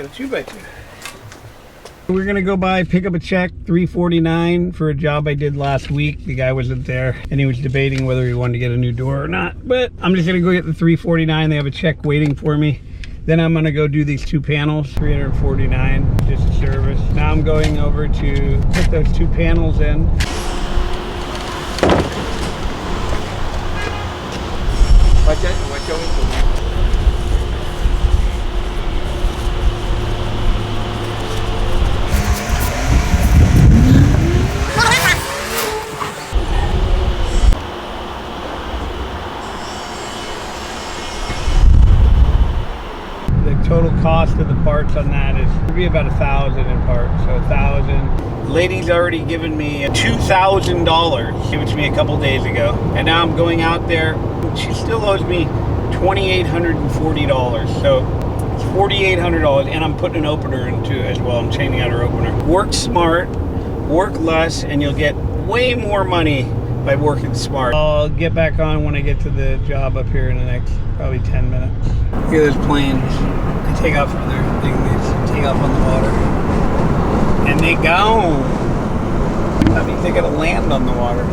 got a 2x2. We're gonna go by, pick up a check, $349 for a job I did last week. The guy wasn't there and he was debating whether he wanted to get a new door or not, but I'm just gonna go get the $349. They have a check waiting for me. Then I'm gonna go do these 2 panels, $349, just a service. Now I'm going over to put those 2 panels in. Watch out. Total cost of the parts on that is it'll be about $1,000 in parts, so $1,000. The lady's already given me $2,000. Gave it to me a couple days ago, and now I'm going out there. She still owes me $2,840, so it's $4,800, and I'm putting an opener into it as well. I'm changing out her opener. Work smart, work less, and you'll get way more money by working smart. I'll get back on when I get to the job up here in the next probably 10 minutes. Look at those planes. They take off from their thing, they take off on the water. And they go. That means they gotta land on the water.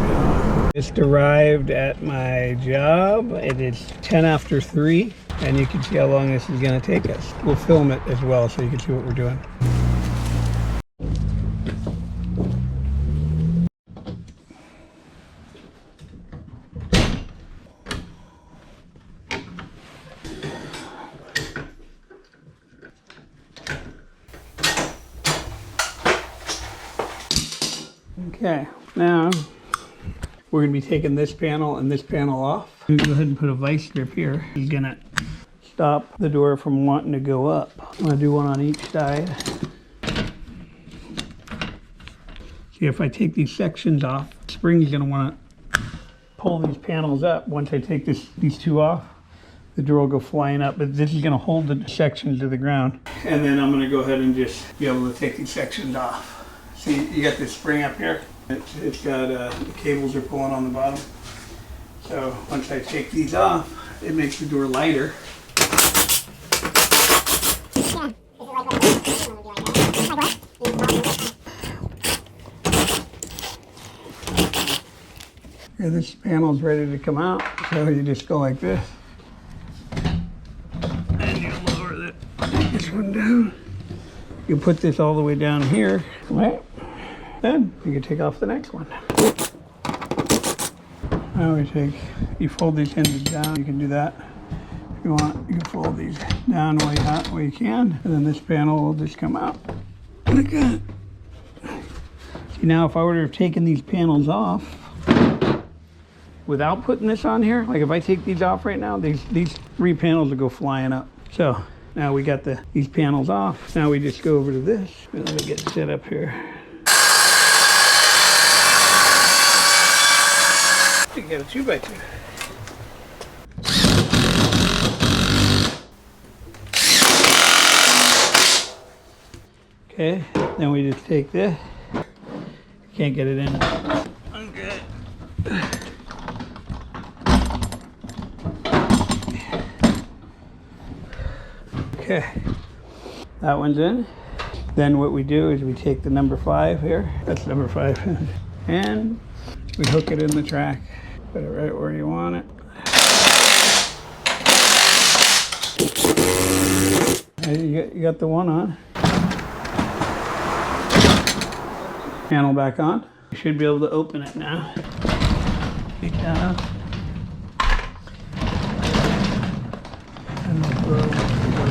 Just arrived at my job. It is 10 after 3, and you can see how long this is gonna take us. We'll film it as well so you can see what we're doing. Okay, now we're going to be taking this panel and this panel off. I'm going to go ahead and put a vice grip here. It's going to stop the door from wanting to go up. I'm going to do one on each side. See, if I take these sections off, the spring is going to want to pull these panels up. Once I take these 2 off, the door will go flying up, but this is going to hold the sections to the ground. And then I'm going to go ahead and just be able to take these sections off. See, you got this spring up here. It's got the cables are pulling on the bottom. So once I take these off, it makes the door lighter. Here, this panel's ready to come out. So you just go like this, and you lower this one down. You put this all the way down here, right? Then you can take off the next one. Now you fold these hinges down. You can do that. If you want, you can fold these down while you can. And then this panel will just come out like that. See, now if I were to have taken these panels off without putting this on here, like if I take these off right now, these 3 panels will go flying up. So now we got these panels off. Now we just go over to this and let it get set up here. You get a 2x2. Okay, then we just take this. Can't get it in. Okay. Okay, that one's in. Then what we do is we take the number 5 here. That's number 5. And we hook it in the track. Put it right where you want it. And you got the one on. Panel back on. You should be able to open it now. Take that off. And we'll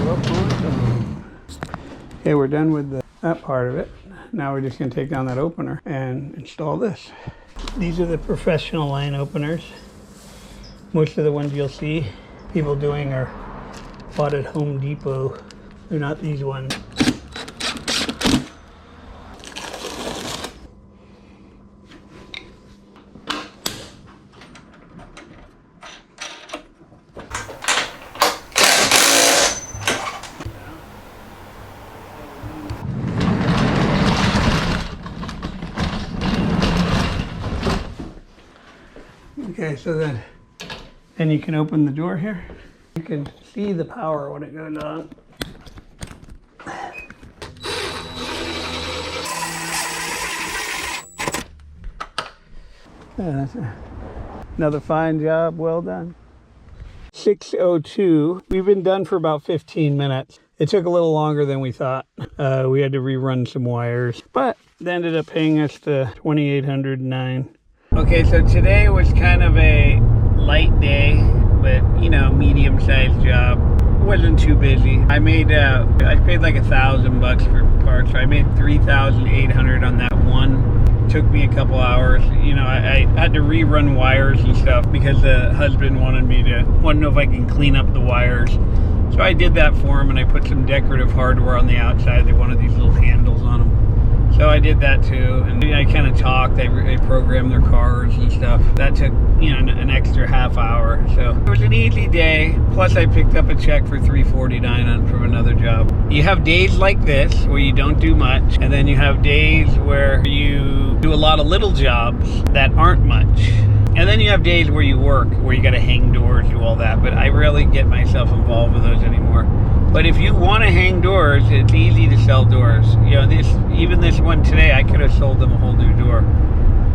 go up on it. Okay, we're done with that part of it. Now we're just going to take down that opener and install this. These are the professional line openers. Most of the ones you'll see people doing are bought at Home Depot. They're not these ones. Okay, so then you can open the door here. You can see the power when it goes on. Yeah, another fine job, well done. 6:02. We've been done for about 15 minutes. It took a little longer than we thought. We had to rerun some wires, but they ended up paying us the $2,809. Okay, so today was kind of a light day, but you know, medium-sized job. It wasn't too busy. I paid like $1,000 for parts. So I made $3,800 on that one. Took me a couple hours. You know, I had to rerun wires and stuff because the husband wanted to know if I can clean up the wires. So I did that for him, and I put some decorative hardware on the outside. They wanted these little handles on them. So I did that too, and I kind of talked. I programmed their cars and stuff. That took, you know, an extra half hour. So it was an easy day. Plus I picked up a check for $349 from another job. You have days like this where you don't do much, and then you have days where you do a lot of little jobs that aren't much. And then you have days where you work, where you got to hang doors, do all that. But I rarely get myself involved with those anymore. But if you want to hang doors, it's easy to sell doors. You know, even this one today, I could have sold them a whole new door.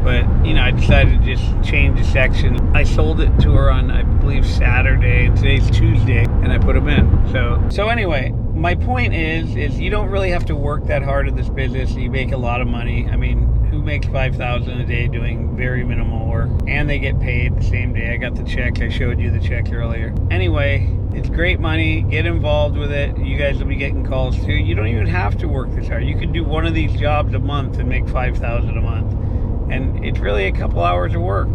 But, you know, I decided to just change the section. I sold it to her on, I believe, Saturday, and today's Tuesday, and I put them in. So anyway, my point is you don't really have to work that hard in this business. You make a lot of money. I mean, who makes $5,000 a day doing very minimal work? And they get paid the same day. I got the check. I showed you the check earlier. Anyway, it's great money. Get involved with it. You guys will be getting calls too. You don't even have to work this hard. You could do one of these jobs a month and make $5,000 a month. And it's really a couple hours of work.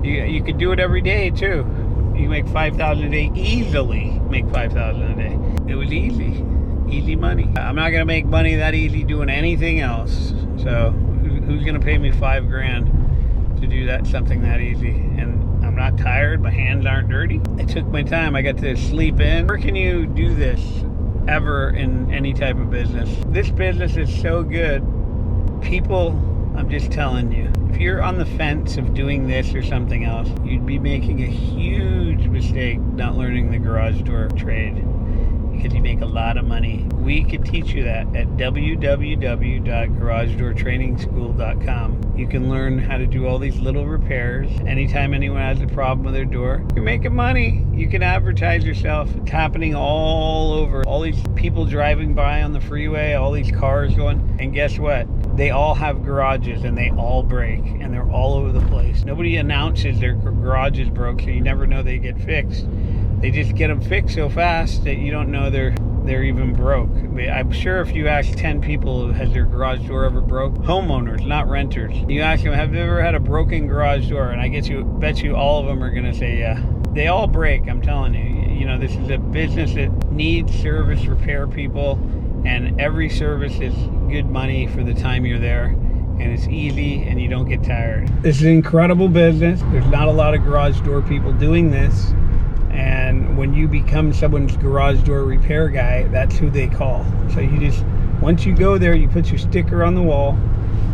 You could do it every day too. You make $5,000 a day, easily make $5,000 a day. It was easy money. I'm not gonna make money that easy doing anything else. So who's gonna pay me $5,000 to do something that easy? And I'm not tired, my hands aren't dirty. I took my time, I got to sleep in. Where can you do this ever in any type of business? This business is so good. People, I'm just telling you, if you're on the fence of doing this or something else, you'd be making a huge mistake not learning the garage door trade, because you make a lot of money. We could teach you that at www.garagedoortrainingschool.com. You can learn how to do all these little repairs. Anytime anyone has a problem with their door, you're making money. You can advertise yourself. It's happening all over. All these people driving by on the freeway, all these cars going, and guess what? They all have garages and they all break and they're all over the place. Nobody announces their garage is broke, so you never know they get fixed. They just get them fixed so fast that you don't know they're even broke. I'm sure if you ask 10 people, has their garage door ever broke? Homeowners, not renters. You ask them, have you ever had a broken garage door? And I bet you all of them are gonna say yeah. They all break, I'm telling you. You know, this is a business that needs service repair people, and every service is good money for the time you're there, and it's easy and you don't get tired. This is an incredible business. There's not a lot of garage door people doing this, and when you become someone's garage door repair guy, that's who they call. So you just, once you go there, you put your sticker on the wall,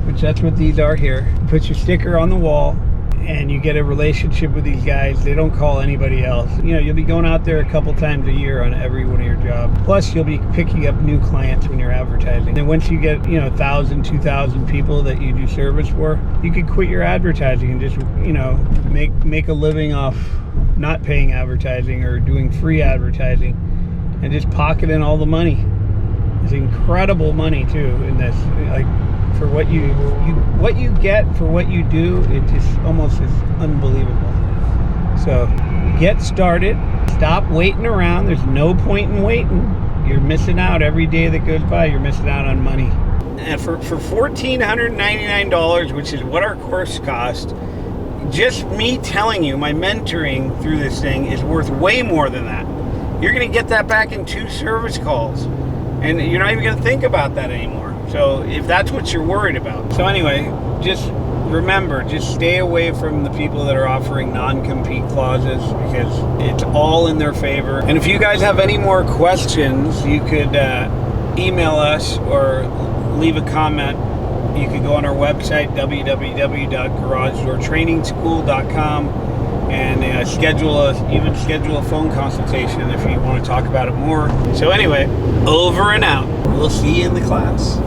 which that's what these are here. You put your sticker on the wall and you get a relationship with these guys. They don't call anybody else. You know, you'll be going out there a couple times a year on every one of your jobs. Plus, you'll be picking up new clients when you're advertising. And once you get, you know, 1,000, 2,000 people that you do service for, you could quit your advertising and just, you know, make a living off not paying advertising or doing free advertising and just pocket in all the money. It's incredible money too in this. Like, for what you get for what you do, it just almost is unbelievable. So get started. Stop waiting around. There's no point in waiting. You're missing out every day that goes by. You're missing out on money. And for $1,499, which is what our course cost, just me telling you, my mentoring through this thing is worth way more than that. You're going to get that back in 2 service calls, and you're not even going to think about that anymore. So if that's what you're worried about. So anyway, just remember, just stay away from the people that are offering non-compete clauses, because it's all in their favor. And if you guys have any more questions, you could email us or leave a comment. You could go on our website, www.garagedoortrainingschool.com, and schedule a phone consultation if you want to talk about it more. So anyway, over and out. we'll see you in the class.